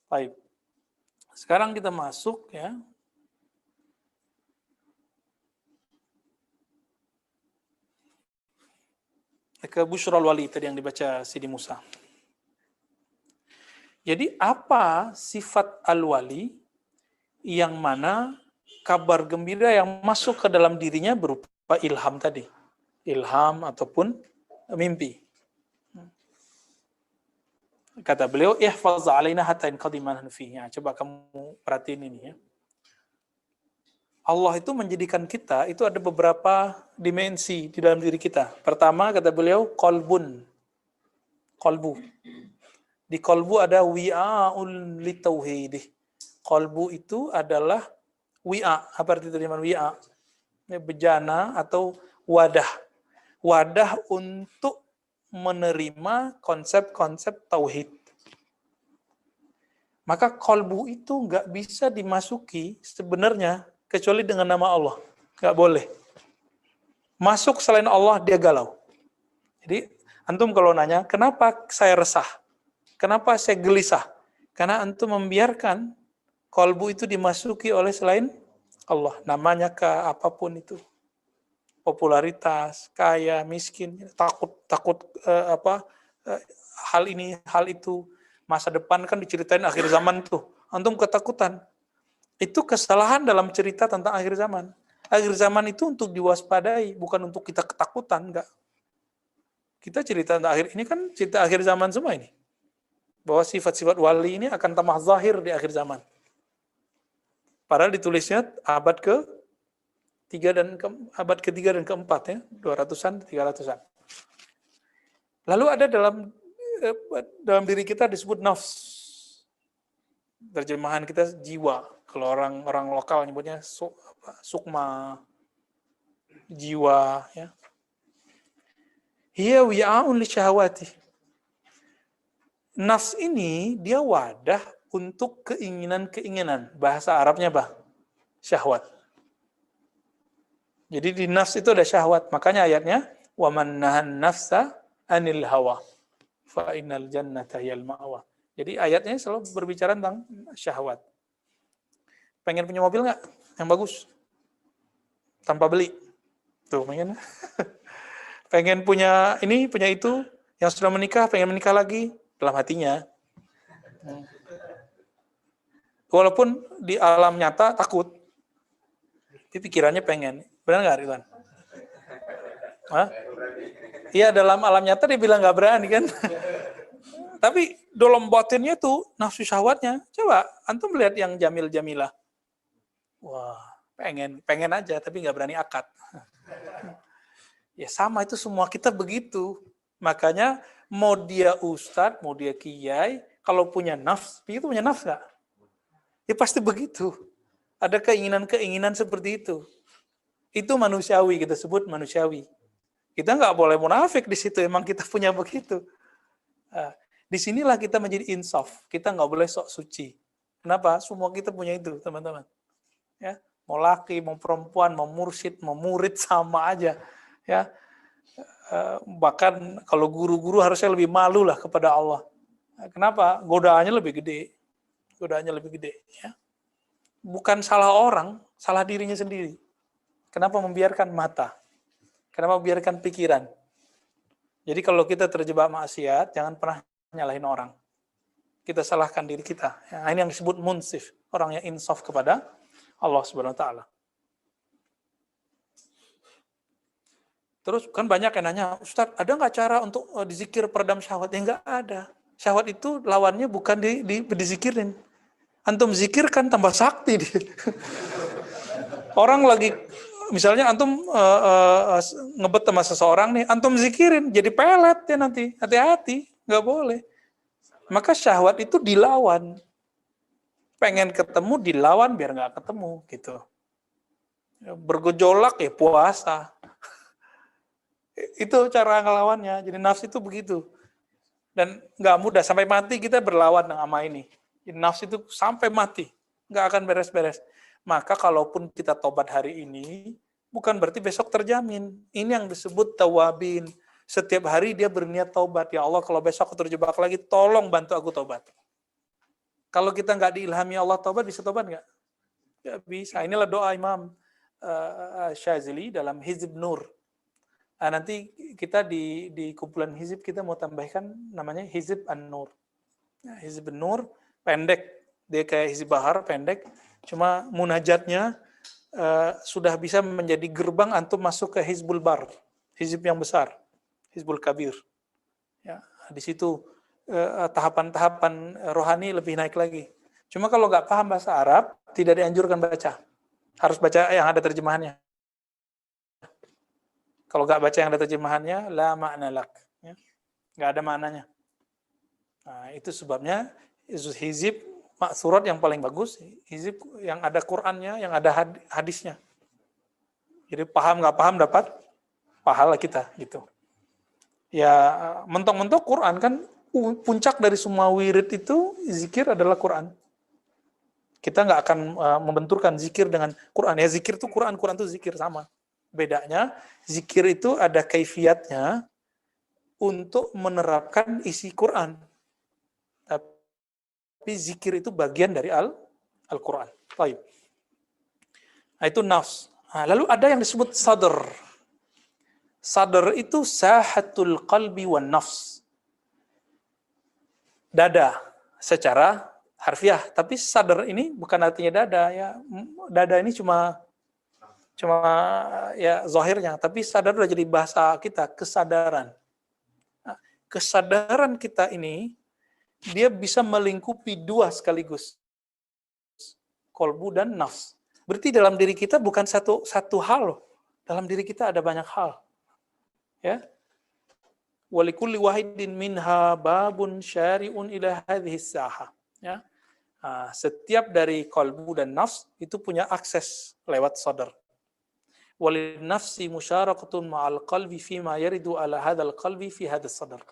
Baik. Sekarang kita masuk ya. Ke Bushrul Wali tadi yang dibaca Sidi Musa. Jadi apa sifat al-wali yang mana kabar gembira yang masuk ke dalam dirinya berupa ilham tadi. Ilham ataupun mimpi. Kata beliau, ihfaz alaina hatta inqadima fihi. Coba kamu perhatiin ini ya. Allah itu menjadikan kita, itu ada beberapa dimensi di dalam diri kita. Pertama, kata beliau, qalbun. Qalbu. Di qalbu ada wi'a'ul litauhidih. Qalbu itu adalah wi'a. Apa arti terjemahan wi'a? Bejana atau wadah. Wadah untuk menerima konsep-konsep tauhid. Maka qalbu itu nggak bisa dimasuki sebenarnya kecuali dengan nama Allah. Nggak boleh. Masuk selain Allah, dia galau. Jadi, antum kalau nanya, kenapa saya resah? Kenapa saya gelisah? Karena antum membiarkan qalbu itu dimasuki oleh selain Allah. Namanya ke apapun itu. Popularitas, kaya, miskin, takut hal ini, hal itu. Masa depan kan diceritain akhir zaman tuh. Antum ketakutan. Itu kesalahan dalam cerita tentang akhir zaman. Akhir zaman itu untuk diwaspadai, bukan untuk kita ketakutan, enggak. Kita cerita tentang akhir, ini kan cerita akhir zaman semua ini. Bahwa sifat-sifat wali ini akan tamah zahir di akhir zaman. Padahal ditulisnya abad ke-3 dan ke-4 ya, 200-an, 300-an. Lalu ada dalam diri kita disebut nafs. Terjemahan kita jiwa. Kalau orang lokal nyebutnya sukma, jiwa ya. Hiya wi'a'un li syahawati. Nafs ini dia wadah untuk keinginan-keinginan. Bahasa Arabnya syahwat. Jadi di nafs itu ada syahwat. Makanya ayatnya wa man nahan nafsa anil hawa fa innal jannata hiyal ma'wa. Jadi ayatnya selalu berbicara tentang syahwat. Pengen punya mobil nggak? Yang bagus. Tanpa beli. Tuh, pengen. Pengen punya ini, punya itu. Yang sudah menikah, pengen menikah lagi. Dalam hatinya. Walaupun di alam nyata takut. Tapi pikirannya pengen. Benar nggak, Ridwan? Hah? Iya, dalam alam nyata dia bilang nggak berani kan. Tapi dalam batinnya tuh nafsu syahwatnya. Coba antum lihat yang jamil-jamilah. Wah, pengen aja tapi nggak berani akad. Ya sama, itu semua kita begitu. Makanya mau dia ustadz, mau dia kiai, kalau punya nafs, itu punya nafs nggak? Ya pasti begitu. Ada keinginan-keinginan seperti itu. Itu manusiawi, kita sebut manusiawi. Kita nggak boleh munafik di situ, emang kita punya begitu. Nah, disinilah kita menjadi insaf. Kita nggak boleh sok suci. Kenapa? Semua kita punya itu, teman-teman. Ya, mau laki, mau perempuan, mau mursyid, mau murid sama aja. Ya, bahkan kalau guru-guru harusnya lebih malu lah kepada Allah. Kenapa? Godaannya lebih gede. Godaannya lebih gede. Ya. Bukan salah orang, salah dirinya sendiri. Kenapa membiarkan mata? Kenapa membiarkan pikiran? Jadi kalau kita terjebak maksiat, jangan pernah nyalahin orang. Kita salahkan diri kita. Ya, ini yang disebut munsif, orang yang insaf kepada Allah Subhanahu wa taala. Terus kan banyak yang nanya, Ustaz, ada nggak cara untuk dizikir peredam syahwat? Ya nggak ada. Syahwat itu lawannya bukan dizikirin. Antum zikirkan tambah sakti. Orang lagi, misalnya antum ngebet sama seseorang nih, antum zikirin, jadi pelet ya nanti. Hati-hati, nggak boleh. Maka syahwat itu dilawan. Pengen ketemu, dilawan biar nggak ketemu. Gitu. Bergejolak ya puasa. Itu cara ngelawannya. Jadi nafsu itu begitu. Dan nggak mudah. Sampai mati kita berlawan sama ini. Jadi nafsu itu sampai mati. Nggak akan beres-beres. Maka kalaupun kita tobat hari ini, bukan berarti besok terjamin. Ini yang disebut tawabin. Setiap hari dia berniat tobat. Ya Allah, kalau besok aku terjebak lagi, tolong bantu aku tobat. Kalau kita nggak diilhami Allah taubat, bisa taubat nggak? Nggak bisa. Inilah doa Imam Syazili dalam Hizb Nur. Nah, nanti kita di kumpulan Hizb kita mau tambahkan namanya Hizb An-Nur. Nah, Hizb An-Nur pendek, dia kayak Hizb Bahar pendek, cuma munajatnya sudah bisa menjadi gerbang antum masuk ke Hizbul Bar, Hizb yang besar, Hizbul Kabir. Ya, di situ tahapan-tahapan rohani lebih naik lagi. Cuma kalau nggak paham bahasa Arab, tidak dianjurkan baca. Harus baca yang ada terjemahannya. Kalau nggak baca yang ada terjemahannya, la ma'na lak. Ya. Nggak ada maknanya. Nah, itu sebabnya hizib maksurat yang paling bagus, hizib yang ada Qur'annya, yang ada hadisnya. Jadi paham nggak paham dapat pahala kita gitu. Ya mentok-mentok Quran kan puncak dari semua wirid itu zikir adalah Quran. Kita nggak akan membenturkan zikir dengan Quran. Ya zikir itu Quran, Quran itu zikir sama. Bedanya zikir itu ada kaifiatnya untuk menerapkan isi Quran. Tapi zikir itu bagian dari Al-Quran. Baik. Nah, itu nafs. Nah, lalu ada yang disebut sadr. Sadr itu sahatul qalbi wan nafs. Dada secara harfiah, tapi sadr ini bukan artinya dada ya. Dada ini cuma ya zahirnya, tapi sadar udah jadi bahasa kita, kesadaran. Nah, kesadaran kita ini dia bisa melingkupi dua sekaligus. Kolbu dan nafs. Berarti dalam diri kita bukan satu hal loh. Dalam diri kita ada banyak hal. Ya. Walikulli wahidin minha babun syari'un ila hadhihi saha. Ya. Nah, setiap dari kolbu dan nafs itu punya akses lewat sadar. Walin nafsi musyarakatun ma'al qalbi fima yaridu ala hadzal qalbi fi hadzal sadar.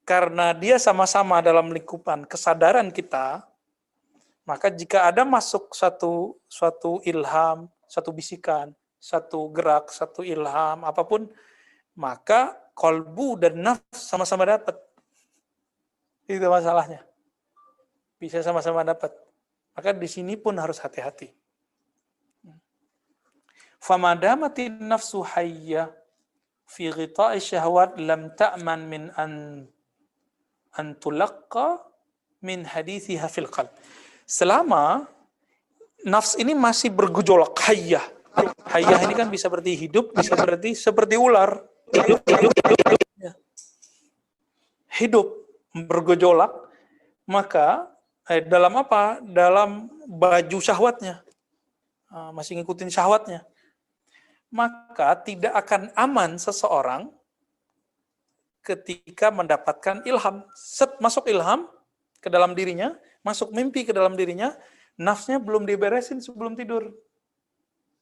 Karena dia sama-sama dalam lingkupan kesadaran kita, maka jika ada masuk suatu ilham, satu bisikan, satu gerak, satu ilham, apapun, maka kolbu dan nafs sama-sama dapat. Itu masalahnya. Bisa sama-sama dapat. Maka di sini pun harus hati-hati. Famadamatin nafsu hayya fi ghita'i syahwat lam ta'man min an tulaqqa min hadithiha fil qalb. Selama nafs ini masih bergejolak, hayyah. Hayyah ini kan bisa berarti hidup, bisa berarti seperti ular. Hidup bergejolak, maka dalam apa? Dalam baju syahwatnya. Masih ngikutin syahwatnya. Maka tidak akan aman seseorang ketika mendapatkan ilham. Masuk ilham ke dalam dirinya, masuk mimpi ke dalam dirinya, nafsnya belum diberesin sebelum tidur.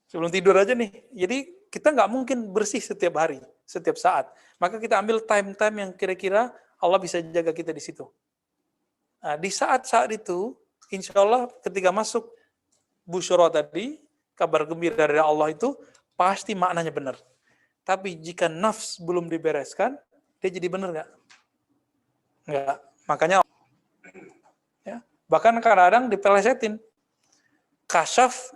Sebelum tidur aja nih. Jadi kita nggak mungkin bersih setiap hari, setiap saat. Maka kita ambil time-time yang kira-kira Allah bisa jaga kita di situ. Nah, di saat-saat itu, insya Allah ketika masuk busyara tadi, kabar gembira dari Allah itu, pasti maknanya benar. Tapi jika nafs belum dibereskan, dia jadi benar nggak? Nggak. Makanya ya, bahkan kadang-kadang dipelesetin. Kasyaf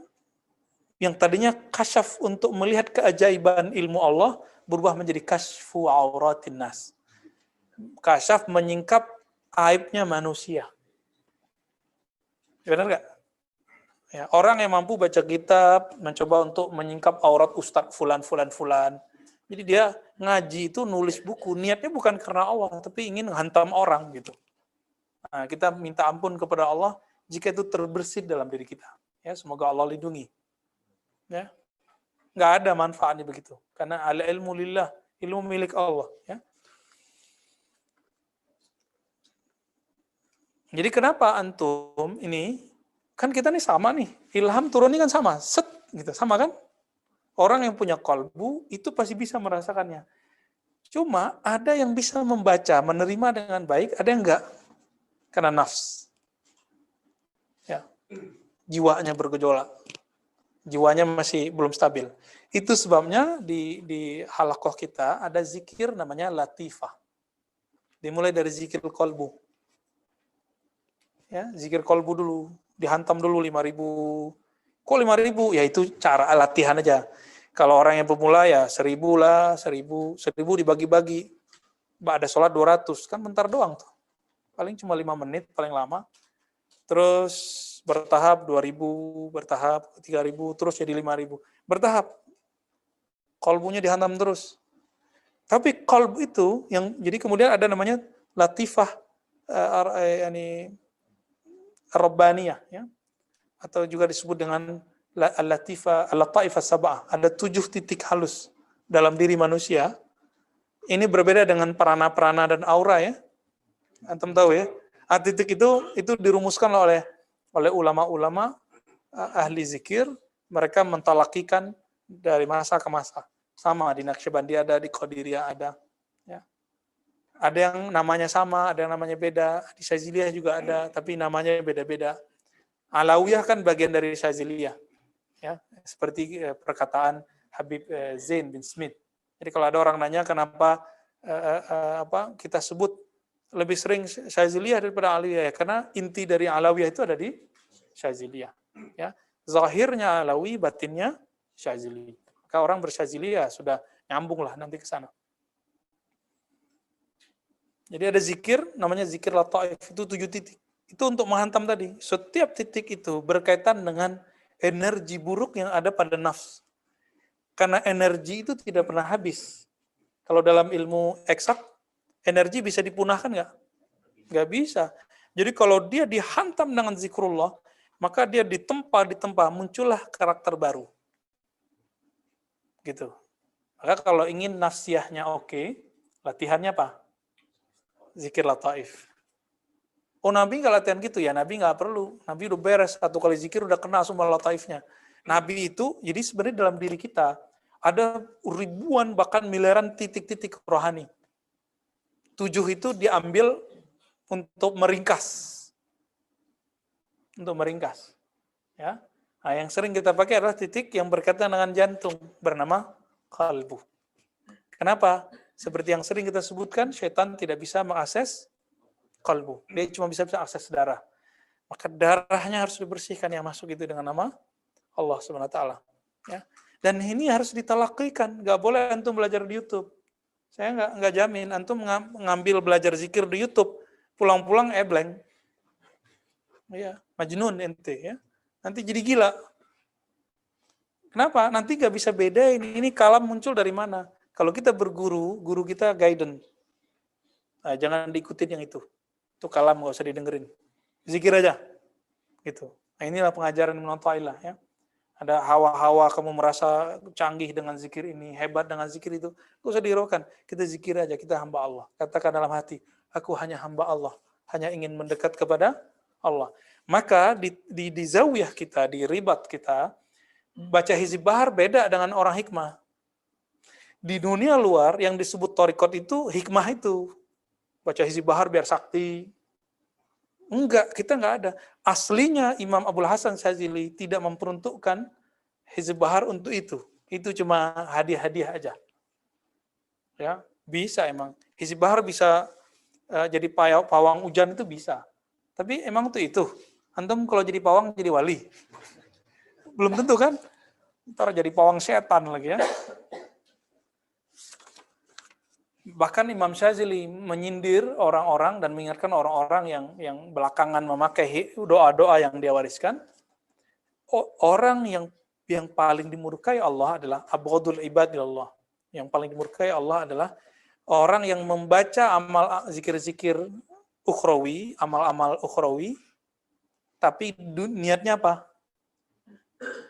yang tadinya kasyaf untuk melihat keajaiban ilmu Allah berubah menjadi kasyfu auratin nas. Kasyaf menyingkap aibnya manusia. Benar nggak? Ya, orang yang mampu baca kitab mencoba untuk menyingkap aurat ustadz fulan. Jadi dia ngaji itu nulis buku, niatnya bukan karena Allah, tapi ingin menghantam orang gitu. Nah, kita minta ampun kepada Allah jika itu terbersit dalam diri kita. Ya, semoga Allah lindungi. Ya, nggak ada manfaatnya begitu. Karena al-ilmu lillah, ilmu milik Allah. Ya. Jadi kenapa antum ini, kan kita nih sama nih, ilham turun ini kan sama, set gitu, sama kan? Orang yang punya kolbu itu pasti bisa merasakannya. Cuma ada yang bisa membaca, menerima dengan baik, ada yang enggak. Karena nafs. Ya. Jiwanya bergejolak. Jiwanya masih belum stabil. Itu sebabnya di halaqah kita ada zikir namanya latifah. Dimulai dari zikir kolbu. Ya, zikir kolbu dulu, dihantam dulu 5.000. Kok 5.000? Ya itu cara latihan aja. Kalau orang yang pemula ya 1.000 lah, 1.000 dibagi-bagi. Ada sholat 200, kan bentar doang tuh. Paling cuma 5 menit, paling lama. Terus bertahap 2.000, bertahap 3.000, terus jadi 5.000. Bertahap. Kolbunya dihantam terus. Tapi kolbu itu, yang jadi kemudian ada namanya latifah, Rabbaniyah, ya, atau juga disebut dengan al-latifah, al-lataifah sab'ah. Ada 7 titik halus dalam diri manusia. Ini berbeda dengan prana-prana dan aura, ya. Antum tahu ya. Titik itu dirumuskan oleh ulama-ulama ahli zikir. Mereka mentalakikan dari masa ke masa. Sama di Naqsyabandi ada, di Qadiriyah ada. Ya. Ada yang namanya sama, ada yang namanya beda. Di Syaziliyah juga ada, tapi namanya beda-beda. Alawiyah kan bagian dari Syaziliyah. Ya, seperti perkataan Habib Zain bin Smith. Jadi kalau ada orang nanya kenapa kita sebut lebih sering Syaziliyah daripada Alawiyah, ya, karena inti dari Alawiyah itu ada di Syaziliyah. Ya, zahirnya Alawi, batinnya Syazili. Maka orang bersyaziliyah sudah nyambung lah nanti ke sana. Jadi ada zikir, namanya zikir lataif, itu 7 titik. Itu untuk menghantam tadi. Setiap titik itu berkaitan dengan energi buruk yang ada pada nafs. Karena energi itu tidak pernah habis. Kalau dalam ilmu eksak, energi bisa dipunahkan nggak? Nggak bisa. Jadi kalau dia dihantam dengan zikrullah, maka dia ditempa muncullah karakter baru. Gitu. Maka kalau ingin nafsiyahnya oke, latihannya apa? Zikir lataif. Oh, Nabi nggak latihan gitu ya? Nabi nggak perlu. Nabi udah beres, 1 kali zikir udah kena semua lataifnya. Nabi itu, jadi sebenarnya dalam diri kita ada ribuan bahkan miliaran titik-titik rohani. 7 itu diambil untuk meringkas. Untuk meringkas. Ya. Nah, yang sering kita pakai adalah titik yang berkaitan dengan jantung, bernama qalbu. Kenapa? Seperti yang sering kita sebutkan, syaitan tidak bisa mengakses qalbu. Dia cuma bisa akses darah. Maka darahnya harus dibersihkan, yang masuk itu dengan nama Allah Subhanahu wa taala. Ya. Dan ini harus ditalakikan, nggak boleh antum belajar di YouTube. Saya nggak jamin antum ngambil belajar zikir di YouTube, pulang-pulang blank. Ya, majnun ente ya. Nanti jadi gila. Kenapa? Nanti nggak bisa bedain ini kalam muncul dari mana. Kalau kita berguru, guru kita guidance. Nah, jangan diikutin yang itu. Itu kalam, nggak usah didengerin. Zikir aja. Gitu. Nah, inilah pengajaran Ibnu Athaillah ya. Ada hawa-hawa kamu merasa canggih dengan zikir ini, hebat dengan zikir itu. Nggak usah dihiraukan. Kita zikir aja, kita hamba Allah. Katakan dalam hati, aku hanya hamba Allah. Hanya ingin mendekat kepada Allah. Maka di zawiyah kita, di ribat kita, baca Hizib Bahar beda dengan orang hikmah. Di dunia luar yang disebut thariqat itu hikmah itu. Baca Hizib Bahar biar sakti. Enggak, kita enggak ada. Aslinya Imam Abul Hasan Syazili tidak memperuntukkan Hizib Bahar untuk itu. Itu cuma hadiah-hadiah aja. Ya, bisa emang. Hizib Bahar bisa jadi pawang hujan itu bisa. Tapi emang itu. Antum kalau jadi pawang jadi wali. Belum tentu kan? Ntar jadi pawang setan lagi ya. Bahkan Imam Syazili menyindir orang-orang dan mengingatkan orang-orang yang belakangan memakai doa-doa yang dia wariskan. Orang yang paling dimurkai Allah adalah abghadul ibad ilallah. Yang paling dimurkai Allah adalah orang yang membaca amal zikir-zikir ukhrawi, amal-amal ukhrawi, tapi niatnya apa?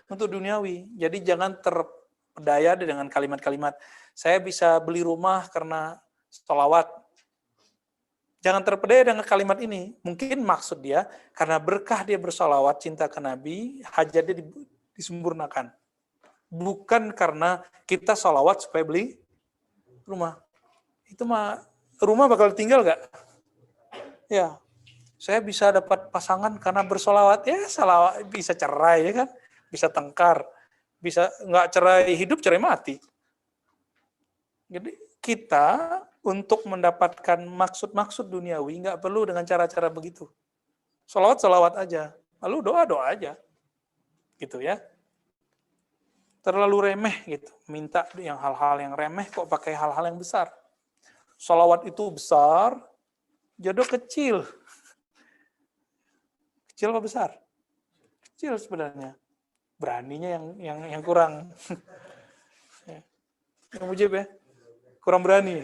Untuk duniawi. Jadi jangan terpedaya dengan kalimat-kalimat. Saya bisa beli rumah karena sholawat. Jangan terpedaya dengan kalimat ini. Mungkin maksud dia, karena berkah dia bersolawat, cinta ke Nabi, hajatnya disempurnakan. Bukan karena kita sholawat supaya beli rumah. Itu mah, rumah bakal tinggal gak? Ya, saya bisa dapat pasangan karena bersolawat. Ya, salawat bisa cerai ya kan? Bisa tengkar, bisa nggak cerai hidup, cerai mati. Jadi kita untuk mendapatkan maksud-maksud duniawi nggak perlu dengan cara-cara begitu. Salawat aja. Lalu doa aja. Gitu ya. Terlalu remeh gitu. Minta yang hal-hal yang remeh kok pakai hal-hal yang besar. Salawat itu besar, jodoh kecil. Kecil apa besar? Kecil sebenarnya. Beraninya yang kurang. Yang mujib ya. Kurang berani.